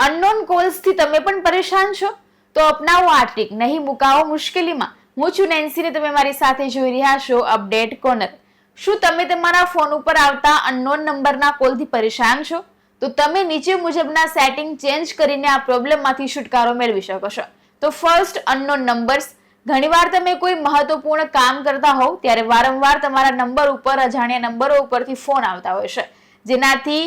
Unknown કોલ્સથી તમે પણ પરેશાન છો તો અપનાવો આ ટ્રીક, નહીં મુકાવો મુશ્કેલીમાં. હું છું નેન્સીને, તમે મારી સાથે જોઈ રહ્યા છો અપડેટ કોર્નર. શું તમે તમારા ફોન ઉપર આવતા અનનોન નંબરના કોલથી પરેશાન છો? તો તમે નીચે મુજબના સેટિંગ ચેન્જ કરીને આ પ્રોબ્લેમમાંથી છુટકારો મેળવી શકો છો. તો ફર્સ્ટ, અનનોન નંબર્સ. ઘણીવાર તમે કોઈ મહત્વપૂર્ણ કામ કરતા હોવ ત્યારે વારંવાર તમારા નંબર ઉપર અજાણ્યા નંબરો ઉપરથી ફોન આવતા હોય છે, જેનાથી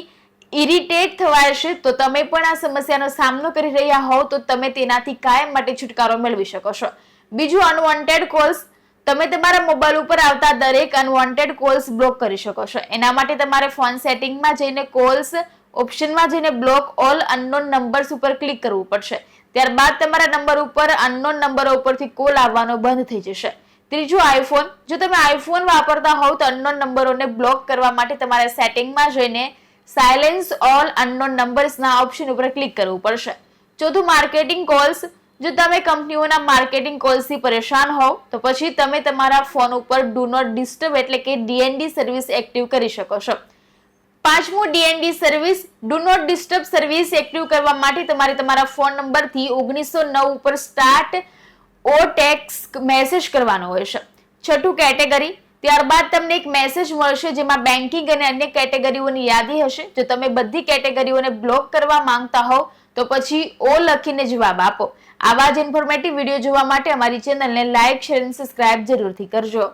ઇરિટેટ થવાય છે. તો તમે પણ આ સમસ્યાનો સામનો કરી રહ્યા હોવ તો તમે તેનાથી કાયમ માટે છુટકારો મેળવી શકો છો. બીજું, અનવોન્ટેડ કોલ્સ. તમે તમારા મોબાઈલ ઉપર આવતા દરેક અનવોન્ટેડ કોલ્સ બ્લોક કરી શકો છો. એના માટે તમારે ફોન સેટિંગમાં જઈને કોલ્સ ઓપ્શનમાં જઈને બ્લોક ઓલ અનનોન નંબર્સ ઉપર ક્લિક કરવું પડશે. ત્યારબાદ તમારા નંબર ઉપર અનનોન નંબરો ઉપરથી કોલ આવવાનો બંધ થઈ જશે. ત્રીજું, આઈફોન. જો તમે આઈફોન વાપરતા હોવ તો અનનોન નંબરોને બ્લોક કરવા માટે તમારે સેટિંગમાં જઈને સાયલેન્સ ઓલ અનનોન નંબર્સના ઓપ્શન ઉપર ક્લિક કરવું પડશે. ચોથું, માર્કેટિંગ કોલ્સ. જો તમે કંપનીઓના માર્કેટિંગ કોલ્સથી પરેશાન હોવ તો પછી તમે તમારા ફોન ઉપર ડુ નોટ ડિસ્ટર્બ એટલે કે ડીએનડી સર્વિસ એક્ટિવ કરી શકો છો. પાંચમું, DND service. Do not disturb service active કરવા માટે તમારે તમારા ફોન નંબરથી 1909 ઉપર સ્ટાર્ટ ઓ ટેક્સ્ટ મેસેજ કરવાનો હોય છે. છઠ્ઠું, કેટેગરી. ત્યારબાદ તમને એક મેસેજ મળશે જેમાં બેન્કિંગ અને અન્ય કેટેગરીઓની યાદી હશે. જો તમે બધી કેટેગરીઓને બ્લોક કરવા માંગતા હોવ તો પછી ઓ લખીને જવાબ આપો. આવા જ ઇન્ફોર્મેટિવ વિડીયો જોવા માટે અમારી ચેનલને લાઇક, શેર અને સબસ્ક્રાઇબ જરૂરથી કરજો.